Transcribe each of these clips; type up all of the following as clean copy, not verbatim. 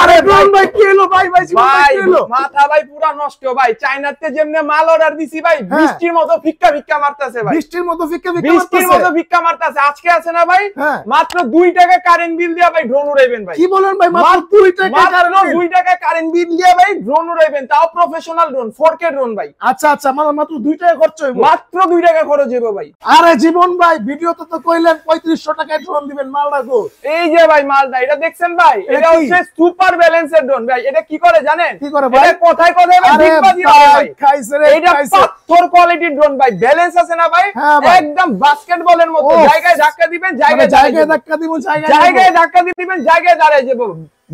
আরে ড্রোন ভাই কি হলো ভাই ভাই ভাই মাথা ভাই পুরো নষ্ট ভাই। চায়নাতে যেমনে মাল অর্ডার দিছি ভাই বৃষ্টির মতো ফিক্কা ফিক্কা মারতাছে ভাই, বৃষ্টির মতো ফিক্কা ফিক্কা মারতাছে। আজকে আছে না ভাই মাত্র 2 টাকা কারেন্ট বিল দিয়া ভাই ড্রোন উড়াইবেন ভাই। কি বলেন ভাই মাত্র 2 টাকা কারেন্ট বিল দিয়া ভাই ড্রোন উড়াইবেন, তাও প্রফেশনাল ড্রোন 4K ড্রোন ভাই। আচ্ছা আচ্ছা মাত্র 2 টাকা খরচ হইবো, মাত্র 2 টাকা খরচ হইবো ভাই। আরে জীবন ভাই ভিডিওতে তো কইলেন 3500 টাকায় ড্রোন দিবেন, মাল রাখো। এই যে ভাই মালটা এটা দেখছেন ভাই, এটা হচ্ছে সুপার ব্যালেন্সের ড্রোন ভাই। এটা কি করে জানেন? কি করে ভাই? এটা কোথায় কোথায় ভাই ডিগবাজি হবে ভাই। খাইছে রে, এটা পাথর কোয়ালিটির ড্রোন ভাই, ব্যালেন্স আছে না ভাই একদম বাস্কেটবলের মতো। জায়গায় ধাক্কা দিবেন, জায়গায় ধাক্কা দিবেন, জায়গায় ধাক্কা দিবেন, জায়গায় দাঁড়ায় যাবো।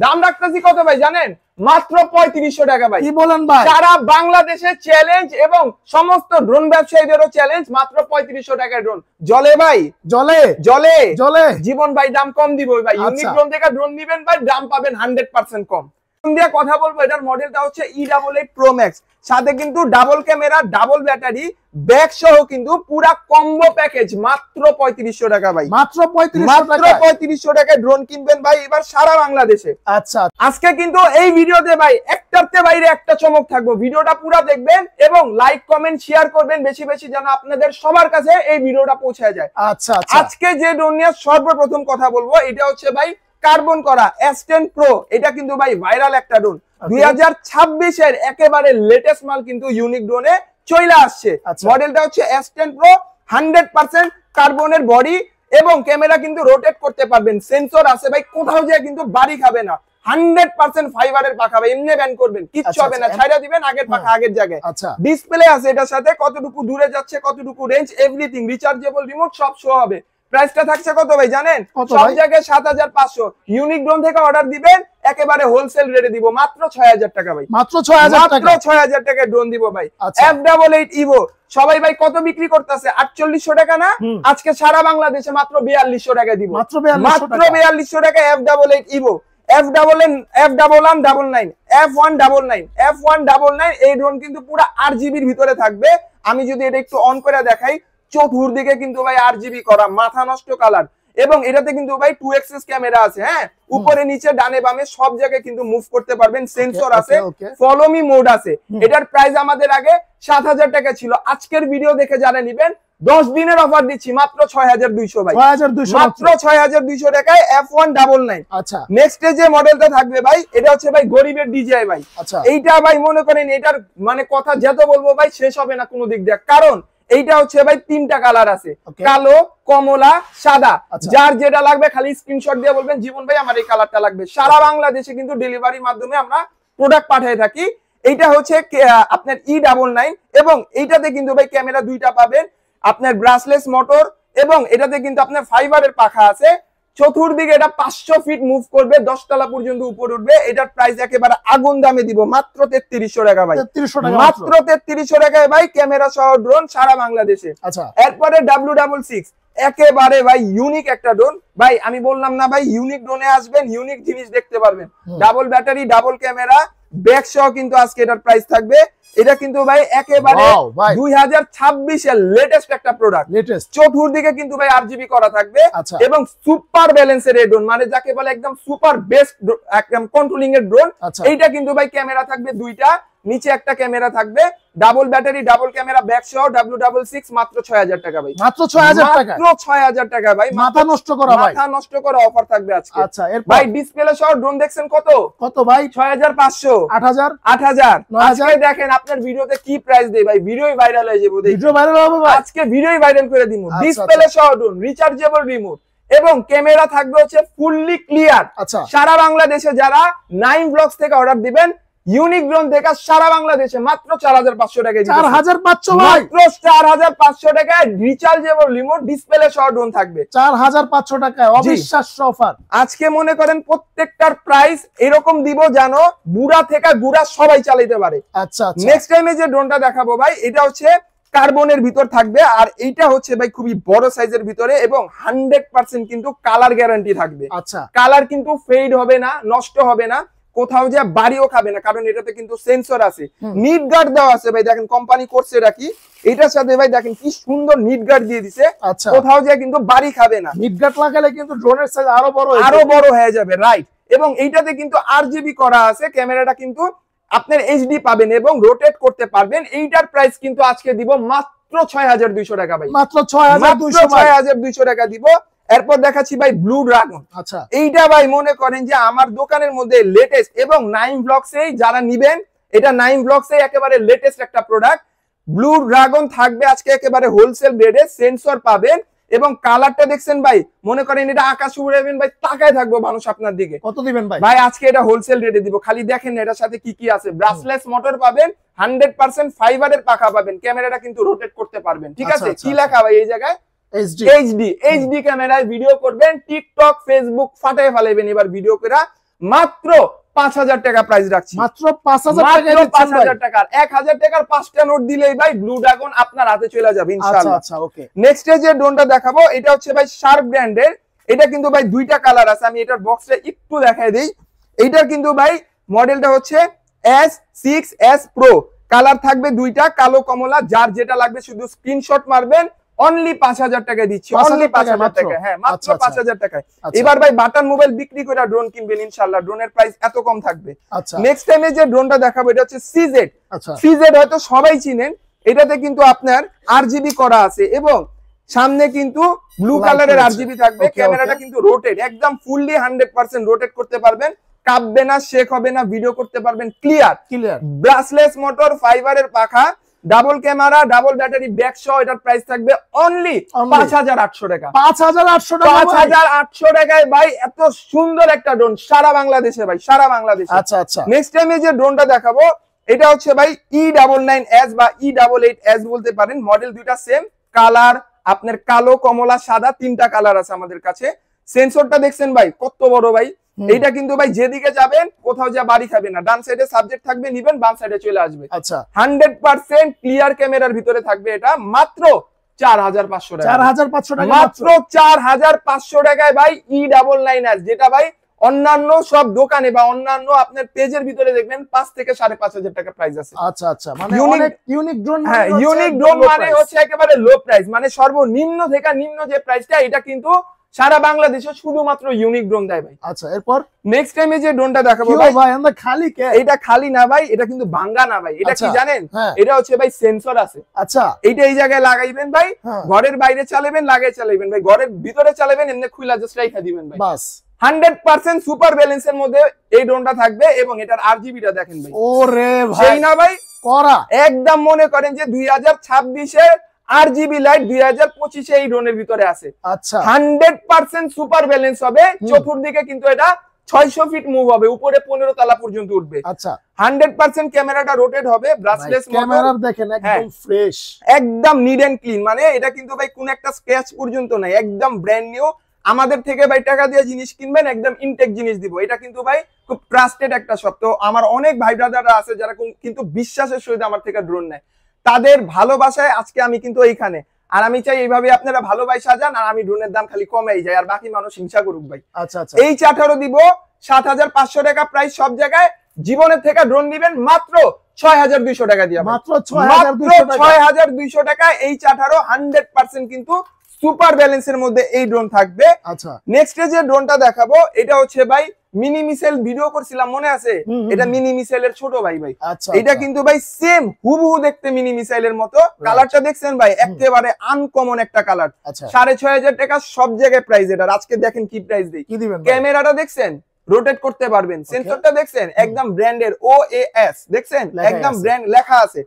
দাম রাখতেছি কত ভাই জানেন? মাত্র 3500 টাকা ভাই। কি বলেন ভাই? সারা বাংলাদেশে চ্যালেঞ্জ এবং সমস্ত ড্রোন ব্যবসায়ীদেরও চ্যালেঞ্জ, মাত্র 3500 টাকার ড্রোন। জলে ভাই, জলে জলে জলে জীবন ভাই দাম কম দিব ভাই। ইউনিক ড্রোন থেকে ড্রোন নিবেন ভাই, দাম পাবেন 100% কম। দিয়ে কথা বলবো, এটার মডেলটা হচ্ছে E88 Pro Max, সাথে কিন্তু double camera, double battery, bag সহ কিন্তু পুরা কম্বো প্যাকেজ, মাত্র 3500 টাকা ভাই। মাত্র 3500 টাকায় ড্রোন কিনবেন ভাই এবার সারা বাংলাদেশে। আচ্ছা আজকে কিন্তু এই ভিডিওতে ভাই একটাতে বাইরে একটা চমক থাকবো, ভিডিওটা পুরো দেখবেন এবং লাইক কমেন্ট শেয়ার করবেন বেশি বেশি, যেন আপনাদের সবার কাছে এই ভিডিওটা পৌঁছে যায়। আচ্ছা আজকে যে ড্রোন নিয়ে সর্বপ্রথম কথা বলবো, এটা হচ্ছে ভাই কার্বন করা S10 Pro। এটা কিন্তু ভাই ভাইরাল একটা ড্রোন, 2026 এর একেবারে লেটেস্ট মাল কিন্তু ইউনিক ড্রোনে চলে আসছে। মডেলটা হচ্ছে S10 Pro, 100% কার্বনের বডি এবং ক্যামেরা কিন্তু রোটেট করতে পারবেন, সেন্সর আছে ভাই, কোথাও যায় কিন্তু বাড়ি খাবে না। 100% ফাইবারের পাখা ভাই, এমনি ব্যান করবেন কিচ্ছু হবে না, ছাইড়া দিবেন আগের পাখা আগের জায়গায়। ডিসপ্লে আছে এটার সাথে, কতটুকু দূরে যাচ্ছে, কতটুকু রেঞ্জ, এভরিথিং, রিচার্জেবল রিমোট সব শো হবে। প্রাইসটা থাকছে কত ভাই জানেন? সব জায়গায় 7500। ইউনিক ড্রোন থেকে অর্ডার দিবেন একেবারে হোলসেল রেটে দিব, মাত্র 6000 টাকা ভাই। মাত্র 6000 টাকা, মাত্র 6000 টাকায় ড্রোন দিব ভাই। F88 Evo সবাই ভাই কত বিক্রি করতেছে? 4800 টাকা না? আজকে সারা বাংলাদেশে মাত্র 4200 টাকা দিব, মাত্র 4200 টাকা F88 Evo। F199 এই ড্রোন কিন্তু পুরো RGB এর ভিতরে থাকবে। আমি যদি এটা একটু অন করে দেখাই, চতুর্দিকে কিন্তু ভাই RGB করা, মাথা নষ্ট কালার, এবং এটাতে কিন্তু ভাই 2 এক্সিস ক্যামেরা আছে। হ্যাঁ, উপরে নিচে ডানে বামে সব জায়গায় কিন্তু মুভ করতে পারবেন, সেন্সর আছে, ফলো মি মোড আছে। এটার প্রাইস আমাদের আগে 7000 টাকা ছিল, আজকের ভিডিও দেখে যারা নেবেন 10 দিনের অফার দিচ্ছি মাত্র 6200 ভাই, মাত্র 6200 টাকায় F199। আচ্ছা, নেক্সট যে মডেলটা থাকবে ভাই, এটা হচ্ছে ভাই গরিবের DJI ভাই। এইটা ভাই মনে করেন এটার মানে কথা যত বলবো ভাই শেষ হবে না কোনো দিক দিয়ে, কারণ এইটা হচ্ছে ভাই 3টা কালার আছে, কালো, কমলা, সাদা। যার যেটা লাগবে খালি স্ক্রিনশট দিয়ে বলবেন জীবন ভাই আমার এই কালারটা লাগবে। সারা বাংলাদেশে কিন্তু ডেলিভারির মাধ্যমে আমরা প্রোডাক্ট পাঠিয়ে থাকি। এইটা হচ্ছে আপনার E99 এবং এইটাতে কিন্তু ভাই ক্যামেরা 2টা পাবেন, আপনার ব্রাসলেস মোটর, এবং এটাতে কিন্তু আপনার ফাইবারের পাখা আছে। চতুর্দিকে এটা 500 ফিট মুভ করবে, 10 তলা পর্যন্ত উপরে উঠবে। এটার প্রাইস একেবারে আগুন দামে দিব, মাত্র 3300 টাকা ভাই, মাত্র 3300 টাকায় ভাই ক্যামেরা সহ ড্রোন সারা বাংলাদেশে। আচ্ছা, এরপরে W66 একেবারে ভাই ইউনিক একটা ড্রোন ভাই। আমি বললাম না ভাই, ইউনিক ড্রোনে আসবেন ইউনিক জিনিস দেখতে পারবেন, double battery, double camera, back সহ কিন্তু আজকে এটার প্রাইস থাকবে। এটা কিন্তু ভাই একেবারে 2026 এর লেটেস্ট একটা প্রোডাক্ট, চতুর্দিকে কিন্তু ভাই RGB করা থাকবে এবং সুপার ব্যালেন্সের এই ড্রোন, মানে যাকে বলে একদম সুপার বেস্ট একদম কন্ট্রোলিং এর ড্রোন। এইটা কিন্তু ভাই ক্যামেরা থাকবে 2টা, নিচে একটা ক্যামেরা থাকবে, double battery, double camera, back সহ, W66 মাত্র 6000 টাকা ভাই, মাত্র 6000 টাকা, মাত্র 6000 টাকা ভাই। মাথা নষ্ট করা ভাই, মাথা নষ্ট করা অফার থাকবে আজকে। আচ্ছা, ভাই ডিসপ্লে সহ ড্রোন দেখছেন কত কত ভাই? 6500, 8000। আজকে দেখেন আপনার ভিডিওতে কি প্রাইস দেই ভাই, ভিডিওই ভাইরাল হয়ে যাবে, ভিডিও ভাইরাল হবে ভাই, আজকে ভিডিওই ভাইরাল করে দিমু। ডিসপ্লে সহ ড্রোন, রিচার্জেবল রিমোট এবং ক্যামেরা থাকবে হচ্ছে ফুললি ক্লিয়ার। আচ্ছা, সারা বাংলাদেশে যারা 9 ব্লগস থেকে অর্ডার দিবেন ইউনিক ড্রোন থেকে সারা বাংলাদেশে মাত্র 4500 টাকায়, 4500 ভাই, মাত্র 4500 টাকায় রিচার্জেবল রিমোট ডিসপ্লে সহ ড্রোন থাকবে, 4500 টাকায় অবিশ্বাস্য অফার। আজকে মনে করেন প্রত্যেকটার প্রাইস এরকম দিব জানো বুড়া থেকে গুড়া সবাই চালাতে পারে। আচ্ছা, নেক্সট টাইমে যে ড্রোনটা দেখাবো ভাই, এটা হচ্ছে কার্বনের ভিতর থাকবে, আর এইটা হচ্ছে ভাই খুবই বড় সাইজের ভিতরে এবং 100% কিন্তু কালার গ্যারান্টি থাকবে। আচ্ছা, কালার কিন্তু ফেড হবে না, নষ্ট হবে না, কোথাও যে বাড়িও খাবে না, কারণ এটাতে কিন্তু সেন্সর আছে, নিট গার্ড দেওয়া আছে ভাই। দেখেন কোম্পানি করছে এটা কি, এটার সাথে ভাই দেখেন কি সুন্দর নিট গার্ড দিয়ে দিছে। আচ্ছা, কোথাও যে কিন্তু বাড়ি খাবে না। নিট গার্ড লাগালে কিন্তু ড্রোনের সাইজ আরো বড় হয়ে যাবে, রাইট। এবং এইটাতে কিন্তু আরজিবি করা আছে, ক্যামেরাটা কিন্তু আপনার এইচডি পাবেন এবং রোটেট করতে পারবেন। এইটার প্রাইস কিন্তু আজকে দিব মাত্র 6200 টাকা ভাই, মাত্র 6200 টাকা দিব। এরপর দেখাচ্ছি ভাই ব্লু ড্রাগন। আচ্ছা, এইটা ভাই মনে করেন যে আমার দোকানের মধ্যে লেটেস্ট, এবং 9 ব্লগসেই যারা নিবেন, এটা 9 ব্লগসে একেবারে লেটেস্ট একটা প্রোডাক্ট। ব্লু ড্রাগন থাকবে আজকে একেবারে হোলসেল রেটে, সেন্সর পাবেন এবং কালারটা দেখছেন ভাই, মনে করেন এটা আকাশ উড়াবেন ভাই, তাকায় থাকবো মানুষ আপনার দিকে। কত দিবেন ভাই? ভাই আজকে এটা হোলসেল রেটে দিব, খালি দেখেন এটার সাথে কি কি আছে। ব্রাসলেস মোটর পাবেন, 100% ফাইবারের পাখা পাবেন, ক্যামেরাটা কিন্তু রোটেট করতে পারবেন, ঠিক আছে। কি লেখা ভাই এই জায়গায়? এইচডি ক্যামেরায় ভিডিও করবেন, টিকটক ফেসবুক ফাটায় ফেলাবেন এবার ভিডিও করে। মাত্র 5000 টাকা প্রাইস রাখছি, মাত্র 5000 টাকা। 1000 টাকার 5টা নোট দিলেই ভাই ব্লু ড্রাগন আপনার হাতে চলে যাবে ইনশাআল্লাহ। আচ্ছা, ওকে। নেক্সট যে ড্রোনটা দেখাবো, এটা হচ্ছে ভাই শার্প ব্র্যান্ডের। এটা কিন্তু ভাই দুইটা কালার আছে, আমি এটার বক্সটা একটু দেখাই দেই। এইটার কিন্তু ভাই মডেলটা হচ্ছে S6s Pro, কালার থাকবে দুইটা, কালো কমলা। যার যেটা লাগবে শুধু স্ক্রিনশট মারবেন, অনলি 5000 টাকায় দিচ্ছি, অনলি 5000 টাকা। হ্যাঁ, মাত্র 5000 টাকায়। এবার ভাই বাটন মোবাইল বিক্রি করে ড্রোন কিনবেন ইনশাআল্লাহ, ড্রোনের প্রাইস এত কম থাকবে। নেক্সট টাইমে যে ড্রোনটা দেখাবো এটা হচ্ছে CZ। CZ হয়তো সবাই চিনেন, এটাতে কিন্তু আপনার আরজিবি করা আছে এবং সামনে কিন্তু ব্লু কালারের আরজিবি থাকবে। ক্যামেরাটা কিন্তু রোটেট, একদম ফুললি 100% রোটেট করতে পারবেন, কাঁপবে না, শেক হবে না, ভিডিও করতে পারবেন ক্লিয়ার। ব্রাসলেস মোটর, ফাইবারের পাখা, double camera, double battery, back সহ। এটার প্রাইস থাকবে অনলি 5800 টাকা। 5800 টাকায় ভাই এত সুন্দর একটা ড্রোন সারা বাংলাদেশে ভাই, সারা বাংলাদেশে। আচ্ছা, নেক্সট টাইমে যে ড্রোনটা দেখাবো এটা হচ্ছে ভাই E99s বা E88s বলতে পারেন। মডেল দুইটা সেম, কালার আপনার কালো কমলা সাদা, তিনটা কালার আছে আমাদের কাছে। সেন্সরটা দেখছেন ভাই কত বড় ভাই। এইটা কিন্তু ভাই যেদিকে যাবেন কোথাও যা বাড়ি খাবে না, ডান সাইডে সাবজেক্ট থাকবে, নিবেন বাম সাইডে চলে আসবে। আচ্ছা, 100% ক্লিয়ার ক্যামেরার ভিতরে থাকবে। এটা মাত্র 4500 টাকা, 4500 টাকা, মাত্র 4500 টাকায় ভাই E99s, যেটা ভাই অন্যান্য সব দোকানে বা অন্যান্য আপনার পেজের ভিতরে দেখবেন 5 থেকে 5500 টাকা প্রাইস আছে। আচ্ছা, মানে অনেক ইউনিক ড্রোন। হ্যাঁ, ইউনিক ড্রোন মানে হচ্ছে একেবারে লো প্রাইস, মানে সর্বনিম্ন থেকে নিম্ন যে প্রাইসটা, এটা কিন্তু সারা বাংলাদেশে শুধুমাত্র ইউনিক ড্রোন দেয় ভাই। আচ্ছা, এরপর নেক্সট টাইমে যে ড্রোনটা দেখাবো ভাই, আমরা খালি কে? এটা খালি না ভাই, এটা কিন্তু ভাঙ্গা না ভাই। এটা কি জানেন? এটা হচ্ছে ভাই সেন্সর আছে। আচ্ছা, এইটা এই জায়গায় লাগাইবেন ভাই, ঘরের বাইরে চালাবেন, লাগাই চালাবেন ভাই, ঘরের ভিতরে চালাবেন, এমনি খুলা জাস্ট রাইখা দিবেন ভাই, বাস। 100% সুপার ব্যালেন্সের মধ্যে এই ড্রোনটা থাকবে এবং এটার আরজিবিটা দেখেন ভাই, ওরে ভাই, সেই না ভাই করা একদম। মনে করেন যে 2026 এর আরজিবি লাইট 2025 এই ড্রোনের ভিতরে আছে। আচ্ছা, 100% সুপার ব্যালেন্স হবে। চতুর্দিকে কিন্তু এটা 600 ফিট মুভ হবে, উপরে 15 তলা পর্যন্ত উঠবে। আচ্ছা, 100% ক্যামেরাটা রোটেট হবে, ব্রাসলেস ক্যামেরা দেখেন একদম ফ্রেশ, একদম নিট এন্ড ক্লিন। মানে এটা কিন্তু ভাই কোন একটা স্ক্র্যাচ পর্যন্ত নাই, একদম ব্র্যান্ড নিউ। আমাদের থেকে ভাই টাকা দিয়ে জিনিস কিনবেন, একদম ইনটেক জিনিস দিব। এটা কিন্তু ভাই খুব ট্রাস্টেড একটা শপ। তো আমার অনেক ভাই ব্রাদাররা আছে যারা কিন্তু বিশ্বাসের সহিত আমার থেকে ড্রোন নেয়, তাদের ভালোবাসায় আজকে আমি কিন্তু এইখানে। আর আমি চাই এইভাবে আপনারা ভালোবাসা যান, আর আমি ড্রোনের দাম খালি কমেই যায়, আর বাকি মানুষ হিংসা করুক ভাই। আচ্ছা, এই 18 দিব 7500 টাকা প্রাইস সব জায়গায়। জীবনের থেকে ড্রোন নিবেন মাত্র 6200 টাকা দিয়ে, মাত্র 6200 টাকা। এই 18 100% কিন্তু সুপার ব্যালেন্সের মধ্যে এই ড্রোন থাকবে। আচ্ছা, নেক্সট যে ড্রোনটা দেখাবো এটা হচ্ছে ভাই মিনি মিসাইল, ভিডিও করছিলাম মনে আছে? এটা মিনি মিসাইলের ছোট ভাই। এটা কিন্তু ভাই সেম হুবহু দেখতে মিনি মিসাইলের মতো। কালারটা দেখছেন ভাই, একেবারে আনকমন একটা কালার। 6500 টাকা সব জায়গায় প্রাইস এটা। আজকে দেখেন কি প্রাইস দেই। ক্যামেরাটা দেখছেন, রোটেট করতে পারবেন। সেন্সরটা দেখছেন, একদম ব্র্যান্ডের OAS দেখছেন, একদম ব্র্যান্ড লেখা আছে।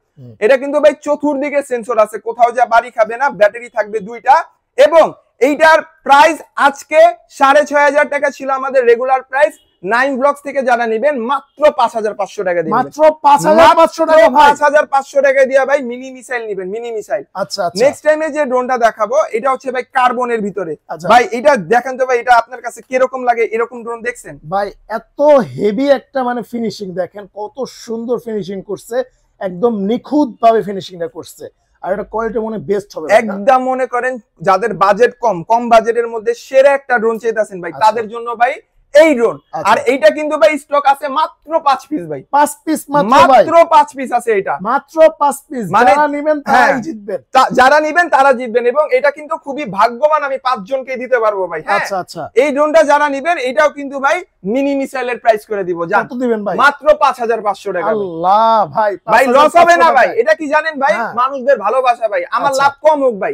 এটা কিন্তু ভাই চতুর্দিকে সেন্সর আছে, কোথাও যা বাড়ি খাবে না। ব্যাটারি থাকবে দুইটা এবং এইটার প্রাইস আজকে 6500 টাকা ছিল আমাদের রেগুলার প্রাইস। 9 ব্লকস থেকে যারা নেবেন মাত্র 5500 টাকা দিবেন, মাত্র 5500 টাকা ভাই, 5500 টাকা দিয়া ভাই মিনি মিসাইল নেবেন, মিনি মিসাইল। আচ্ছা, নেক্সট টাইমে যে ড্রোনটা দেখাবো এটা হচ্ছে ভাই কার্বনের ভিতরে। ভাই এটা দেখেন তো ভাই, এটা আপনার কাছে কি রকম লাগে? এরকম ড্রোন দেখছেন ভাই? এত হেভি একটা মানে ফিনিশিং দেখেন, কত সুন্দর ফিনিশিং করছে, একদম নিখুঁত ভাবে ফিনিশিংটা করছে। আর এটা কোয়ালিটি মনে বেস্ট হবে একদম। মনে করেন যাদের বাজেট কম বাজেটের মধ্যে সেরা একটা ড্রোন চাইতেছেন ভাই, তাদের জন্য ভাই এই ড্রোন। আর এইটা কিন্তু ভাই স্টক আছে মাত্র 5 পিস ভাই, 5 পিস মাত্র 5 পিস আছে এটা, মাত্র 5 পিস। মানে যারা নেবেন তারাই জিতবেন, যারা নেবেন তারা জিতবেন। এবং এটা কিন্তু খুবই ভাগ্যবান, আমি 5 জনকে দিতে পারবো ভাই। আচ্ছা আচ্ছা, এই ড্রোনটা যারা নেবেন এটাও কিন্তু ভাই মিনি মিসাইলের প্রাইস করে দিব, কত দিবেন ভাই? মাত্র 5500 টাকা। আল্লাহ ভাই, ভাই লস হবে না ভাই। এটা কি জানেন ভাই, মানুষদের ভালোবাসা ভাই। আমার লাভ কম হোক ভাই,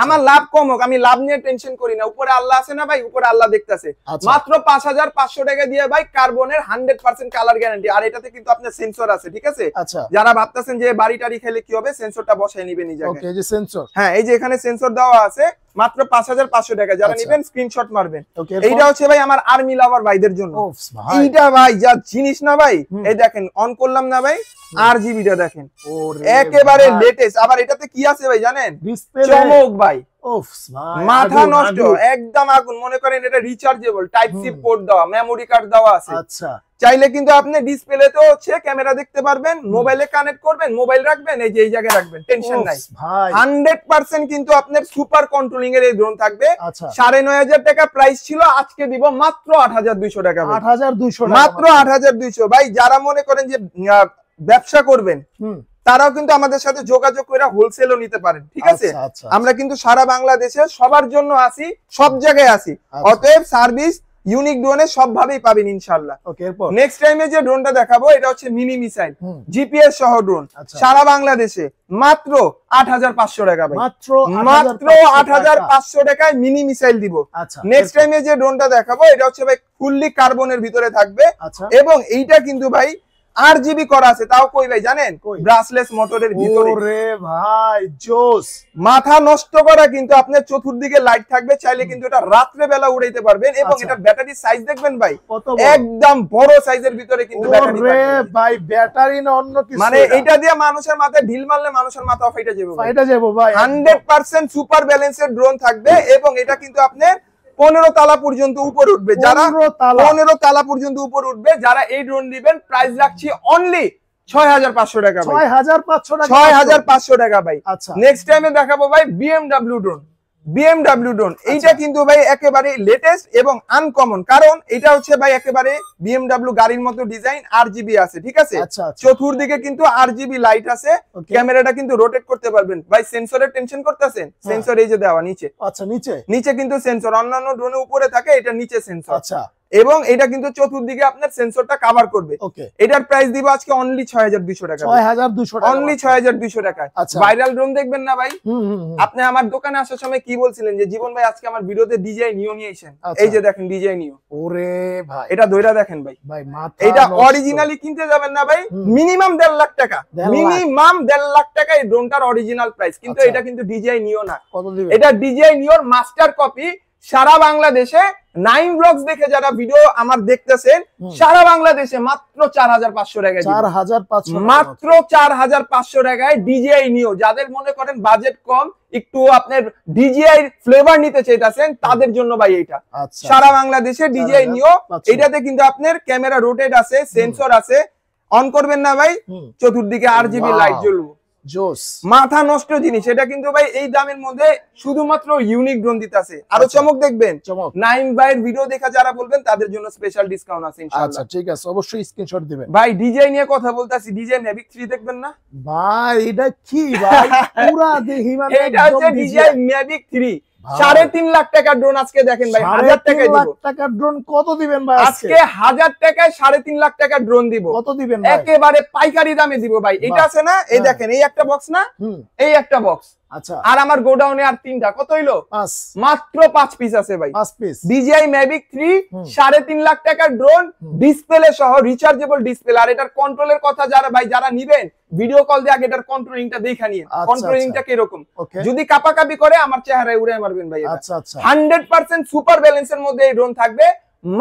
আমার লাভ কম হোক, আমি লাভ নিয়ে টেনশন করি না। উপরে আল্লাহ আছে না ভাই, উপরে আল্লাহ দেখতেছে। মাত্র 5500 টাকা দিয়ে ভাই কার্বনের 100% কালার গ্যারান্টি। আর এটাতে কিন্তু আপনার সেন্সর আছে, ঠিক আছে? যারা ভাবতেছেন যে বাড়ি টাড়ি খেলে কি হবে, সেন্সরটা বসায় নিবেন এই জায়গায়। ওকে, এই যে সেন্সর, হ্যাঁ এই যে এখানে সেন্সর দেওয়া আছে, মাত্র 5500 টাকা। যারা নেবেন স্ক্রিনশট মারবেন। এইটা হচ্ছে ভাই আমার আর্মি লাভার ভাইদের জন্য। এইটা ভাই যা জিনিস না ভাই, এই দেখেন অন করলাম না ভাই, আরজিবিটা দেখেন একেবারে লেটেস্ট। আবার এটাতে কি আছে ভাই জানেন? চমক ভাই, মাথা নষ্ট, একদম আগুন। মনে করেন এটা রিচার্জেবল, টাইপ সি পোর্ট দেওয়া, মেমোরি কার্ড দেওয়া আছে। আচ্ছা, চাইলে কিন্তু আপনি ডিসপ্লেতে হচ্ছে ক্যামেরা দেখতে পারবেন, মোবাইলে কানেক্ট করবেন, মোবাইল রাখবেন এই যে এই জায়গায় রাখবেন, টেনশন নাই। 100% কিন্তু আপনার সুপার কন্ট্রোলিং এর এই ড্রোন থাকবে। 9500 টাকা প্রাইস ছিল, আজকে দিব মাত্র 8200 টাকা। 8200, মাত্র 8200 ভাই। যারা মনে করেন যে ব্যবসা করবেন তারাও কিন্তু আমাদের সাথে যোগাযোগ করে হোলসেলও নিতে পারেন, ঠিক আছে? আমরা কিন্তু সারা বাংলাদেশে সবার জন্য আসি, সব জায়গায় আসি। অতএব সার্ভিস ইউনিক ড্রোনে সবভাবেই পাবেন ইনশাআল্লাহ। নেক্সট টাইমে যে ড্রোনটা দেখাবো এটা হচ্ছে মিনি মিসাইল, জিপিএস সহ ড্রোন, সারা বাংলাদেশে মাত্র 8500 টাকা ভাই, মাত্র 8500 টাকায় মিনি মিসাইল দিব। নেক্সট টাইমে যে ড্রোনটা দেখাবো এটা হচ্ছে ভাই ফুললি কার্বনের ভিতরে থাকবে, এবং এইটা কিন্তু ভাই আরজিবি করা আছে। তাও কই ভাই জানেন? ব্রাসলেস মোটরের ভিতরে। ওরে ভাই জোস, মাথা নষ্ট করা। কিন্তু আপনার চতুর্দিকে লাইট থাকবে, চাইলে কিন্তু এটা রাত্রে বেলা উড়াইতে পারবেন। এবং এটার ব্যাটারি সাইজ দেখবেন ভাই, একদম বড় সাইজের ভিতরে কিন্তু ব্যাটারি থাকবে। ওরে ভাই, ব্যাটারি না অন্য কিছু, মানে এটা দিয়ে মানুষের মাথায় ঢিল মারলে মানুষের মাথা ফাইটা যাবে, ফাইটা যাবে ভাই। 100% সুপার ব্যালেন্সের ড্রোন থাকবে, এবং এটা কিন্তু আপনার 15 তালা পর্যন্ত উপরে উঠবে। যারা 15 তালা পর্যন্ত উপরে উঠবে, যারা এই ড্রোন নেবেন, প্রাইস রাখছি অনলি 6500 টাকা ভাই, 6500 টাকা ভাই। নেক্সট টাইমে দেখাবো ভাই বিএমডব্লিউ ড্রোন। বিএমডব্লিউ ড্রোন এইটা কিন্তু ভাই একেবারে লেটেস্ট এবং আনকমন, কারণ এটা হচ্ছে ভাই একেবারে বিএমডব্লিউ গাড়ির মতো ডিজাইন, আরজিবি আছে, ঠিক আছে? চতুর্দিকে কিন্তু আরজিবি লাইট আছে, ক্যামেরাটা কিন্তু রোটেট করতে পারবেন ভাই। সেন্সরের টেনশন করতেছেন? সেন্সর এই যে দেওয়া নিচে, আচ্ছা নিচে কিন্তু সেন্সর, অন্যান্য ড্রোনে উপরে থাকে, এটা নিচে সেন্সর। আচ্ছা, এবং এটা কিন্তু চতুর্দিকে আপনার সেন্সরটা কভার করবে। এটার প্রাইস দিব আজকে অনলি 6200 টাকা, 6200 টাকা, অনলি 6200 টাকা। ভাইরাল ড্রোন দেখবেন না ভাই? আপনি আমার দোকানে আসার সময় কি বলছিলেন যে জীবন ভাই আজকে আমার ভিডিওতে ডিজাই নিও নিয়ে আসেন। এই যে দেখেন ডিজাই নিও। ওরে ভাই, এটা ধইরা দেখেন ভাই, এটা অরিজিনালি কিনতে যাবেন না ভাই, মিনিমাম 1.5 লাখ টাকা, মিনিমাম 1.5 লাখ টাকা এই ড্রোনটার অরিজিনাল প্রাইস। কিন্তু এটা কিন্তু ডিজাই নিও না, এটা ডিজাই নিওর মাস্টার কপি। সারা বাংলাদেশে 9 ব্লগস দেখে যারা ভিডিও আমার দেখতেছেন, সারা বাংলাদেশে মাত্র 4500 টাকায়, 4500, মাত্র 4500 টাকায় ডিজিআই নিও। যাদের মনে করেন বাজেট কম, একটু আপনার ডিজিআই ফ্লেভার নিতে চাইতেছেন, তাদের জন্য ভাই এটা সারা বাংলাদেশে ডিজিআই নিও। এটাতে কিন্তু আপনার ক্যামেরা রোটেট আছে, সেন্সর আছে, অন করবেন না ভাই, চতুর্দিকে আরজিবি লাইট জ্বলবে, জোস, মাথা নষ্ট জিনিস। এটা কিন্তু ভাই এই দামের মধ্যে শুধুমাত্র ইউনিক ড্রোন দিতেছে। আরো চমক দেখবেন, নাইম ভাইয়ের ভিডিও দেখা যারা বলবেন তাদের জন্য স্পেশাল ডিসকাউন্ট আছে ইনশাআল্লাহ। আচ্ছা ঠিক আছে, অবশ্যই স্ক্রিনশট দিবেন ভাই। ডিজাইন নিয়ে কথা বলতাছি, ডিজাইন ম্যাভিক 3 দেখবেন না ভাই? এটা কি ভাই, পুরা দেখি মানে এটা হচ্ছে ডিজাইন ম্যাভিক 3, 3.5 লাখ টাকার ড্রোন। আজকে দেখেন ভাই 1000 টাকায় দিব। টাকার ড্রোন কত দিবেন ভাই? আজকে 1000 টাকায় 3.5 লাখ টাকার ড্রোন দিব। কত দিবেন ভাই? একেবারে পাইকারি দামে দিব ভাই। এটা আছে না, এই দেখেন, এই একটা বক্স না, এই একটা বক্স। আচ্ছা, আর আমার গোডাউনে আর 3টা, কত হইলো? 5, মাত্র 5 পিস আছে ভাই, 5 পিস। DJI Mavic 3 3.5 লাখ টাকার ড্রোন, ডিসপ্লে সহ, রিচার্জেবল ডিসপ্লে। আর এটার কন্ট্রোলের কথা যারা ভাই যারা নিবেন, ভিডিও কল দিয়ে আগে এটার কন্ট্রোলিংটা দেখা নিয়ে, কন্ট্রোলিংটা কি রকম। যদি কাপাকাপি করে আমার চেহারায় উড়ায় মারবেন ভাই। আচ্ছা আচ্ছা, 100% সুপার ব্যালেন্সের মধ্যে এই ড্রোন থাকবে,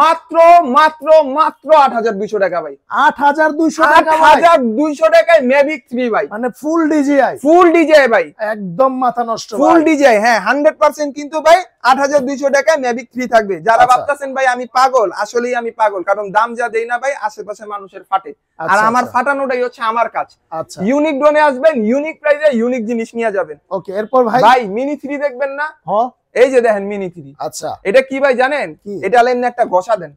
মাত্র মাত্র মাত্র 8200 টাকা ভাই, 8200 টাকা, 8200 টাকায় Mavic 3 ভাই, মানে ফুল ডিজিআই, ফুল ডিজিআই ভাই, একদম মাথা নষ্ট, ফুল ডিজিআই। হ্যাঁ 100% কিন্তু ভাই 8200 টাকায় Mavic 3 থাকবে। যারা ভাবতাছেন ভাই আমি পাগল, আসলেই আমি পাগল, কারণ দাম যা দেই না ভাই আশেপাশে মানুষের ফাটে, আর আমার ফাটানোটাই হচ্ছে আমার কাজ। আচ্ছা, ইউনিক ড্রোনে আসবেন, ইউনিক প্রাইসে ইউনিক জিনিস নিয়ে যাবেন। ওকে, এরপর ভাই ভাই মিনি 3 দেখবেন না? হ্যাঁ, এই যে দেখেন মিনি 3। আচ্ছা, এটা কি ভাই জানেন? এটা লাইন একটা ঘষা দেন,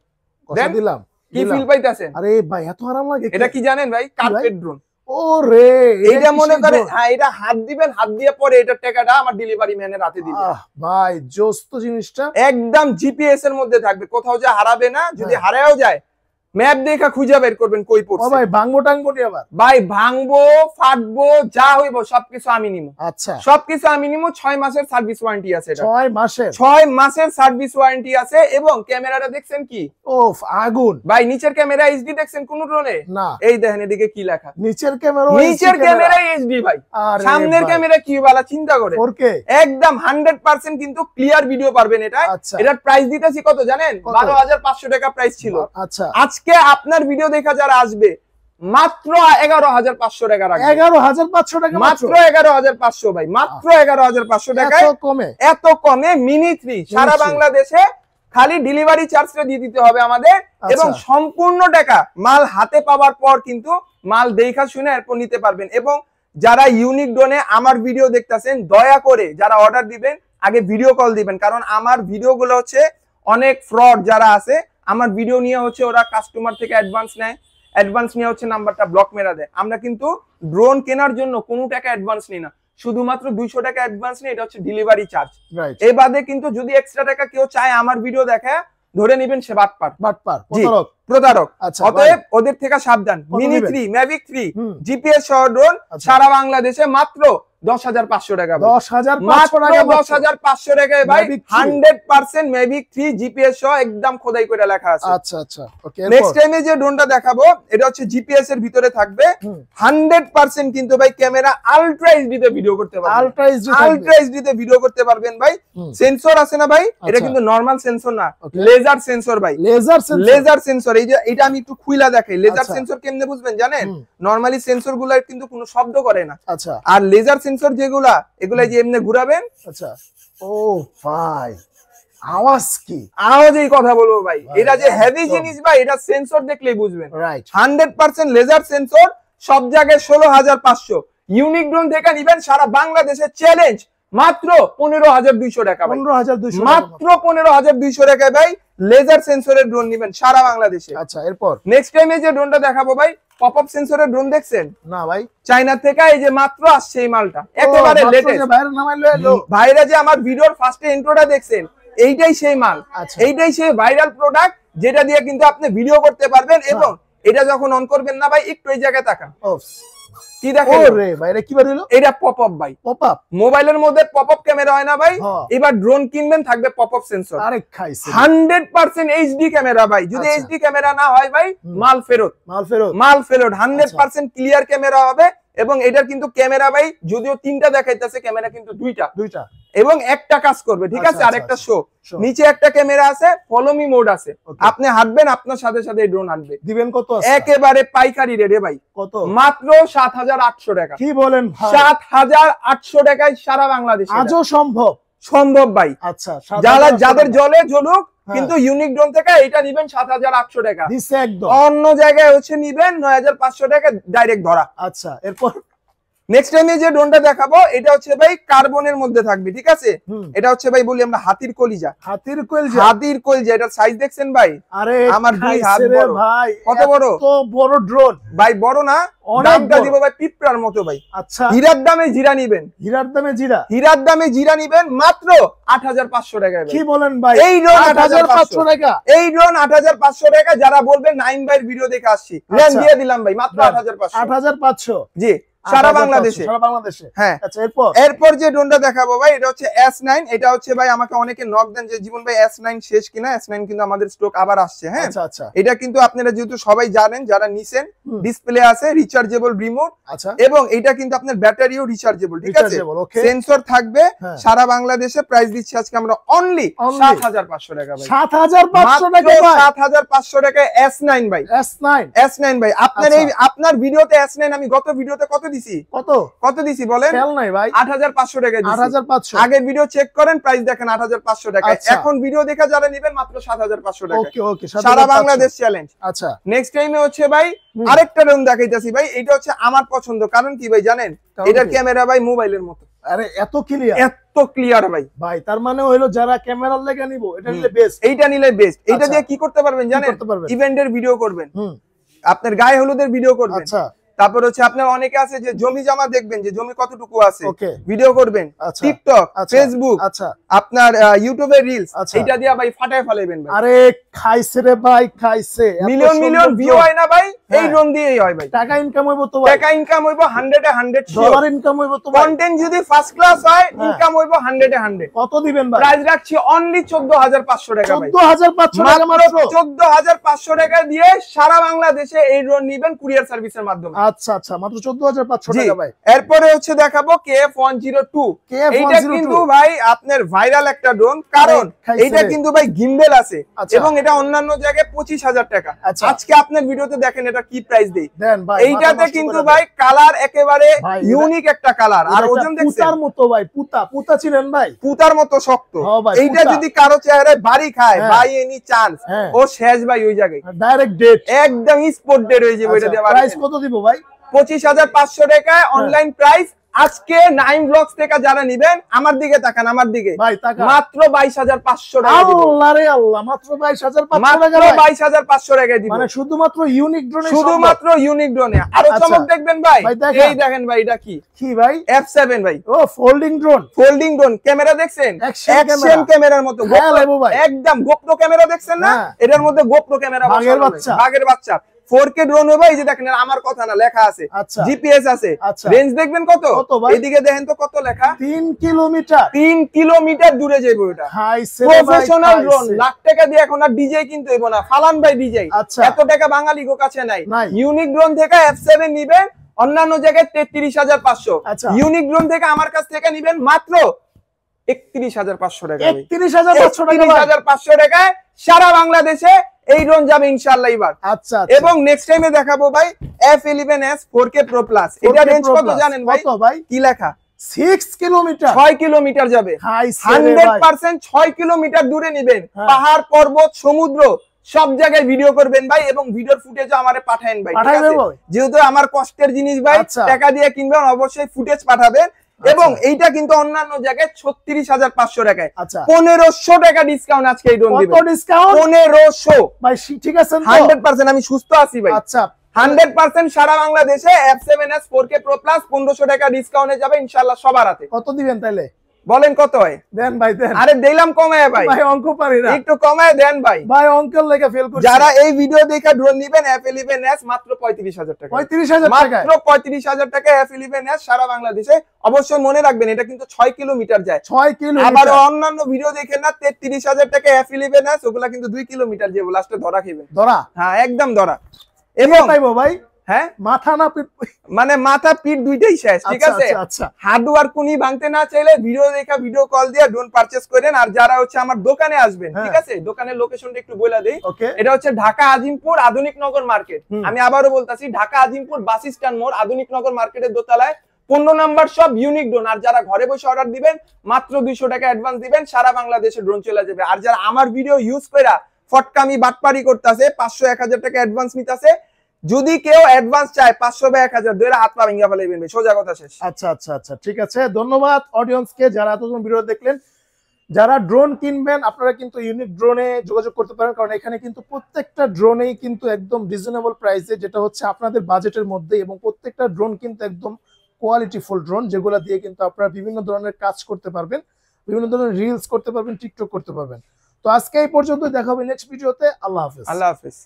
কথা দিলাম। কি ফিল পাইতাছেন? আরে ভাই এত আরাম লাগে। এটা কি জানেন ভাই? Carpet drone. ওরে এইটা মনে করেন, হ্যাঁ এটা হাত দিবেন, হাত দিয়ে পরে এটার টাকাটা আমার ডেলিভারি ম্যানের হাতে দিবেন। ভাই জোস তো জিনিসটা। একদম জিপিএস এর মধ্যে থাকবে, কোথাও যে হারাবে না। যদি হারায়ও যায় ম্যাপ দেখা খুঁজে বের করবেন কই পড়ছে। ও ভাই ভাঙবো টাঙবো নি আবার? ভাই ভাঙবো ফাটবো যা হইব সবকিছু আমি নিমু। আচ্ছা সবকিছু আমি নিমু। 6 মাসের সার্ভিস ওয়ারেন্টি আছে। এটা 6 মাসের? 6 মাসের সার্ভিস ওয়ারেন্টি আছে। এবং ক্যামেরাটা দেখছেন কি ওফ আগুন ভাই। নিচের ক্যামেরা এইচডি দেখছেন কোন ড্রোনে? না। এই দেখেন এদিকে কি লেখা, নিচের ক্যামেরা, নিচের ক্যামেরা এইচডি ভাই। সামনের ক্যামেরা কি বালা চিন্তা করে 4K একদম 100% কিন্তু ক্লিয়ার ভিডিও পারবেন এটা। এটার প্রাইস দিতেছি কত জানেন? 12,500 টাকা প্রাইস ছিল। আচ্ছা আজকে আপনার ভিডিও দেখা যারা আসবে মাত্র 11,500 টাকা রাখবে। 11,500 টাকা? মাত্র 11,500 ভাই, মাত্র 11,500 টাকায় এত কমে মিনি 3 সারা বাংলাদেশে খালি ডেলিভারি চার্জটা দিয়ে দিতে হবে আমাদের। এবং সম্পূর্ণ টাকা মাল হাতে পাওয়ার পর কিন্তু মাল দেখা শুনে এরপর নিতে পারবেন। এবং যারা ইউনিক ড্রোনে আমার ভিডিও দেখতেছেন দয়া করে যারা অর্ডার দিবেন আগে ভিডিও কল দিবেন, কারণ আমার ভিডিওগুলো হচ্ছে অনেক ফ্রড যারা আছে আমার ভিডিও নিয়ে হচ্ছে ওরা কাস্টমার থেকে অ্যাডভান্স নেয়, অ্যাডভান্স নিয়ে হচ্ছে নাম্বারটা ব্লক মেরা দেয়। আমরা কিন্তু ড্রোন কেনার জন্য কোনো টাকা অ্যাডভান্স নিই না, শুধুমাত্র 200 টাকা অ্যাডভান্স নিই, এটা হচ্ছে ডেলিভারি চার্জ। এই বাদে কিন্তু যদি এক্সট্রা টাকা কেউ চায় আমার ভিডিও দেখে ধরে নেবেন সে বাটপার, প্রতারক। অতএব ওদের থেকে সাবধান। মিনি 3 ম্যাভিক 3 জিপিএস সহ ড্রোন সারা বাংলাদেশে মাত্র 10,500 টাকা। 10,500 টাকায় ভাই 100% ম্যাভিক 3 জিপিএস সহ একদম খোদাই করে লেখা আছে। আচ্ছা আচ্ছা ওকে। নেক্সট টাইমে যে ড্রোনটা দেখাবো এটা হচ্ছে জিপিএস এর ভিতরে থাকবে 100% কিন্তু ভাই ক্যামেরা আলট্রা এইচডি তে ভিডিও করতে পারবেন। আলট্রা এইচডি তে ভিডিও করতে পারবেন ভাই। সেন্সর আছে না ভাই, এটা কিন্তু নরমাল সেন্সর না, লেজার সেন্সর ভাই। Laser sensor. এই যে এটা আমি একটু খুইলা দেখাই। লেজার সেন্সর কেমনে বুঝবেন জানেন? নরমালি সেন্সর গুলা কিন্তু কোনো শব্দ করে না। আচ্ছা। আর লেজার সেন্সর যেগুলা এগুলা যে এমনি ঘুরাবেন। আচ্ছা। ও ভাই আওয়াজ কি? আওয়াজেই কথা বলবো ভাই। এটা যে হেভি জিনিস ভাই, এটা সেন্সর দেখলেই বুঝবেন। রাইট। 100% লেজার সেন্সর, সব জায়গায় 16,500। ইউনিক ড্রোন থেকে নিবেন সারা বাংলাদেশে চ্যালেঞ্জ মাত্র 15,200 টাকা। 15,200 মাত্র 15,200 টাকায় ভাই লেজার সেন্সরের ড্রোন নিবেন সারা বাংলাদেশে। আচ্ছা এরপর নেক্সট টাইমে যে ড্রোনটা দেখাবো ভাই পপ আপ সেন্সরের ড্রোন দেখছেন? না ভাই। চায়না থেকে এই যে মাত্র আসছে এই মালটা, একেবারে লেটেস্ট। ভাইরা যে আমার ভিডিওর ফার্স্টে ইন্ট্রোটা দেখছেন এইটাই সেই মাল। এইটাই সেই ভাইরাল প্রোডাক্ট যেটা দিয়ে কিন্তু আপনি ভিডিও করতে পারবেন। এবং এটা যখন অন করবেন না ভাই একটু এই জায়গায় তাকান, কি দেখেন? ওরে ভাই এটা কি বার হলো? এটা পপ আপ ভাই। পপ আপ মোবাইলের মধ্যে পপ আপ ক্যামেরা হয় না ভাই, এবার ড্রোন কিনবেন থাকবে পপ আপ সেন্সর। আরে খাইছে 100% এইচডি ক্যামেরা ভাই। যদি এইচডি ক্যামেরা না হয় ভাই মাল ফেরত, মাল ফেরত, মাল ফেরত। 100% ক্লিয়ার ক্যামেরা হবে। এবং এটার কিন্তু ক্যামেরা ভাই যদিও 3টা দেখাইতেছে, ক্যামেরা কিন্তু 2টা এবং একটা কাজ করবে, ঠিক আছে? আর একটা শো নিচে একটা ক্যামেরা আছে, ফলো মি মোড আছে। আপনি হাঁটবেন আপনার সাথে সাথে এই ড্রোন হাঁটবে। দিবেন কত? একেবারে পাইকারি রেটে ভাই। কত? মাত্র 7,800 টাকা। কি বলেন ভাই? 7,800 টাকায় সারা বাংলাদেশে। আজও সম্ভব? সম্ভব ভাই। আচ্ছা যাদের জলে জ্বলুক, কিন্তু ইউনিক ড্রোন থেকে এটা নিবেন 7,800 টাকা। অন্য জায়গায় হচ্ছে নিবেন 9,500 টাকা ডাইরেক্ট ধরা। আচ্ছা এরপর নেক্সট টাইমে যে ড্রোনটা দেখাবো এটা হচ্ছে ভাই কার্বনের মধ্যে থাকবে, ঠিক আছে? এটা হচ্ছে ভাই বলি আমরা হাতির কলিজা। হাতির কলিজা? হাতির কলিজা। এটার সাইজ দেখছেন ভাই? আরে আমার 2 হাত বড় ভাই। কত বড়? তো বড় ড্রোন ভাই। বড় না, দামটা দিব ভাই পিঁপড়ার মতো ভাই। আচ্ছা হীরার দামে জিরা নিবেন। হীরার দামে জিরা? হীরার দামে জিরা নিবেন মাত্র 8,500 টাকায়। কি বলেন ভাই? এই ড্রোন 8,500 টাকা। এই ড্রোন 8,500 টাকা। যারা বলবেন নাইম ভাইয়ের ভিডিও দেখে আসছি, লেন দিয়ে দিলাম ভাই মাত্র 8,500। 8,500 জি সারা বাংলাদেশে। হ্যাঁ। আচ্ছা এরপর যে ড্রোনটা দেখাবো ভাই এটা হচ্ছে S9। এটা হচ্ছে ভাই আমাকে অনেকে নক দেন যে জীবন ভাই S9 শেষ কিনা। S9 কিন্তু আমাদের স্টক আবার আসছে। হ্যাঁ আচ্ছা। এটা কিন্তু আপনারা যেহেতু সবাই জানেন যারা নিছেন, ডিসপ্লে আছে, রিচার্জেবল রিমোট। আচ্ছা। এবং এটা কিন্তু আপনার ব্যাটারিও রিচার্জেবল, ঠিক আছে? সেন্সর থাকবে সারা বাংলাদেশে। প্রাইস দিচ্ছি আজকে আমরা অনলি 7,500 টাকা ভাই। 7,500 টাকা ভাই। 7,500 টাকায় S9 ভাই। S9 ভাই। আপনার ভিডিওতে S9 আমি গত ভিডিওতে কত কত দিছি বলেন? খেয়াল নাই ভাই। 8,500 টাকা দিছি। 8,500। আগের ভিডিও চেক করেন, প্রাইস দেখেন 8,500 টাকা। এখন ভিডিও দেখা যারা নেবেন মাত্র 7,500 টাকা। ওকে ওকে সারা বাংলাদেশ চ্যালেঞ্জ। আচ্ছা নেক্সট টাইমে হচ্ছে ভাই আরেকটা ড্রোন দেখাইতাছি ভাই। এটা হচ্ছে আমার পছন্দ। কারণ কি ভাই জানেন? এটার ক্যামেরা ভাই মোবাইলের মতো। আরে এত ক্লিয়ার, এত ক্লিয়ার ভাই। ভাই তার মানে হইলো যারা ক্যামেরার লেগে নিব এটা নিলে বেস্ট, এইটা নিলে বেস্ট। এইটা দিয়ে কি করতে পারবেন জানেন? ইভেন্টের ভিডিও করবেন, আপনার গায়ে হলুদের ভিডিও করবেন, আচ্ছা তারপর হচ্ছে আপনার অনেকে আছে যে জমি জমা দেখবেন যে জমি কতটুকু আছে, ভিডিও করবেন, টিকটক, ফেসবুক, আচ্ছা আপনার ইউটিউবে রিলস, এটা দিয়া ভাই ফাটায় ফেলাইবেন ভাই। আরে খাইছে রে ভাই, খাইছে, মিলিয়ন মিলিয়ন ভিউ হয় না ভাই, এই ড্রোন দিয়েই হয় ভাই। টাকা ইনকাম হইবো তো ভাই, টাকা ইনকাম হইবো 100 এ 100, ডলার ইনকাম হইবো তো ভাই। কন্টেন্ট যদি ফার্স্ট ক্লাস হয় ইনকাম হইবো 100 এ 100। কত দিবেন ভাই? প্রাইস রাখছি অনলি 14500 টাকা ভাই। 14500 টাকা মাত্র। 14500 টাকা দিয়ে সারা বাংলাদেশে এই ড্রোন নেবেন কুরিয়ার সার্ভিসের মাধ্যমে। আচ্ছা আচ্ছা, মাত্র 14500 টাকা ভাই। এরপরে হচ্ছে দেখাবো KF102। এটা কিন্তু ভাই আপনার ভাইরাল একটা ড্রোন, কারণ এটা কিন্তু ভাই গিম্বেল আছে এবং এটা অন্যান্য জায়গায় 25000 টাকা। আজকে আপনার ভিডিওতে দেখেন এটা কি প্রাইস দেই। এইটাতে কিন্তু ভাই কালার একেবারে ইউনিক একটা কালার, আর ওজন দেখছেন পুতার মতো ভাই, পুতা ছিলেন ভাই, পুতার মতো শক্ত। এইটা যদি কারো চেহারায় বাড়ি খায় বাই এনি চান্স, ও শেষ ভাই ওই জায়গায়, ডাইরেক্ট ডেট, একদম স্পট ডেট হয়ে যাবে। এটা দিয়ে প্রাইস কত দিব ভাই? 25500 টাকা অনলাইন প্রাইস। আজকে 9 ব্লগস থেকে যারা নেবেন, আমার দিকে তাকান, আমার দিকে ভাই তাকান, মাত্র 22500 টাকা দিব। আল্লাহ রে আল্লাহ, মাত্র 22500 টাকা, মাত্র 22500 টাকা দিব। মানে শুধুমাত্র ইউনিক ড্রোনে, শুধুমাত্র ইউনিক ড্রোনে। আরো চমক দেখবেন ভাই, এই দেখেন ভাই, এটা কি কি ভাই? F7 ভাই। ও folding drone, folding drone. Camera দেখছেন অ্যাকশন ক্যামেরার মতো, একদম গোপ্রো ক্যামেরা দেখছেন না, এটার মধ্যে গোপ্রো ক্যামেরা, বাঘের বাচ্চা, বাঘের বাচ্চা। 4K ড্রোন হবে, এই যে দেখেন, আমার কথা না, লেখা আছে, জিপিএস আছে। রেঞ্জ দেখবেন কত, এইদিকে দেখেন তো কত লেখা, 3 কিলোমিটার, 3 কিলোমিটার দূরে যাইবো এটা। প্রফেশনাল ড্রোন, লাখ টাকা দিয়ে এখন আর ডিজে কিনতে হইব না, ফালান ভাই ডিজে, এত টাকা বাঙালি গো কাছে নাই। ইউনিক ড্রোন থেকে F7 নিবেন অন্যান্য জায়গায় 33500, ইউনিক ড্রোন থেকে আমার কাছ থেকে নিবেন মাত্র 31500 টাকা। 31500 টাকায় সারা বাংলাদেশে এই ড্রোন যাবে ইনশাআল্লাহ এবার। আচ্ছা, এবং নেক্সট টাইমে দেখাবো ভাই F11s 4K Pro Plus। এটা রেঞ্জ কত জানেন ভাই? কি লেখা? 6 কিলোমিটার, 6 কিলোমিটার যাবে। 100% 6 কিলোমিটার দূরে নেবেন, পাহাড়, পর্বত, সমুদ্র সব জায়গায় ভিডিও করবেন ভাই, এবং ভিডিওর ফুটেজ আমারে পাঠাবেন ভাই, ঠিক আছে? যেহেতু আমার কষ্টের জিনিস ভাই, টাকা দিয়ে কিনবেন, অবশ্যই ফুটেজ পাঠাবেন। এবং এইটা কিন্তু অন্যান্য জায়গায় 36500 টাকায়, 1500 টাকা ডিসকাউন্ট আজকে এই ড্রোন দিবেন। কত ডিসকাউন্ট? 1500 ভাই, ঠিক আছে তো? 100% আমি সুস্থ আছি ভাই। আচ্ছা, 100% সারা বাংলাদেশে F7s 4K Pro Plus 1500 টাকা ডিসকাউন্টে যাবে ইনশাআল্লাহ সবার হাতে। কত দিবেন তাইলে বলেন, কত হয়? দেন ভাই, দেন। আরে দিলাম কমায় ভাই, ভাই অঙ্ক পারি না, একটু কমায় দেন ভাই। ভাই অঙ্কের লেগে ফেল করছি। যারা এই ভিডিও দেখে ড্রোন নেবেন F11s মাত্র 35000 টাকা, 35000 টাকা, মাত্র 35000 টাকা F11s সারা বাংলাদেশে। অবশ্যই মনে রাখবেন এটা কিন্তু 6 কিলোমিটার যায়, 6 কিলোমিটার। আবার অন্যান্য ভিডিও দেখেন না 33000 টাকা F11s, ওগুলা কিন্তু 2 কিলোমিটার যাবে, লাস্টে ধরা খাবেন। ধরা? হ্যাঁ, একদম ধরা। এবং পাইবো ভাই, হ্যাঁ, মাথা না পিঠ, মানে মাথা পিঠ দুইটাই শেষ, ঠিক আছে? হার্ডওয়্যার কোনি ভাঙতে না চাইলে ভিডিও দেখা, ভিডিও কল দিয়ে ড্রোন পারচেজ করেন। আর যারা হচ্ছে আমার দোকানে আসবেন, ঠিক আছে, দোকানের লোকেশনটা একটু বলে দেই। এটা হচ্ছে ঢাকা আজিমপুর আধুনিক নগর মার্কেট। আমি আবারও বলতাছি, ঢাকা আজিমপুর বাস স্ট্যান্ড মোড় আধুনিক নগর মার্কেটের দোতলায় 15 নাম্বার সব ইউনিক ড্রোন। আর যারা ঘরে বসে অর্ডার দিবেন মাত্র 200 টাকা অ্যাডভান্স দিবেন, সারা বাংলাদেশে ড্রোন চলে যাবে। আর যারা আমার ভিডিও ইউজ কইরা ফটকামি বাটপারি করতেছে, 500 1000 টাকা অ্যাডভান্স নিতেছে, যদি কেউ অ্যাডভান্স চায় 500 বা 1000 ধরে হাত পা ভেঙে ফেলাইবেন, সোজা কথা শেষ। আচ্ছা আচ্ছা আচ্ছা, ঠিক আছে। ধন্যবাদ অডিয়েন্সকে যারা এতক্ষণ ভিডিও দেখলেন। যারা ড্রোন কিনবেন আপনারা কিন্তু ইউনিক ড্রোনে যোগাযোগ করতে পারেন, কারণ এখানে কিন্তু প্রত্যেকটা ড্রোনেই কিন্তু একদম রিজনেবল প্রাইসে, যেটা হচ্ছে আপনাদের বাজেটের মধ্যে, এবং প্রত্যেকটা ড্রোন কিন্তু একদম কোয়ালিটিফুল ড্রোন, যেগুলো দিয়ে কিন্তু আপনারা বিভিন্ন ধরনের কাজ করতে পারবেন, বিভিন্ন ধরনের রিলস করতে পারবেন, টিকটক করতে পারবেন। তো আজকে এই পর্যন্ত, দেখা হবে নেক্সট ভিডিওতে। আল্লাহ হাফেজ। আল্লাহ হাফেজ।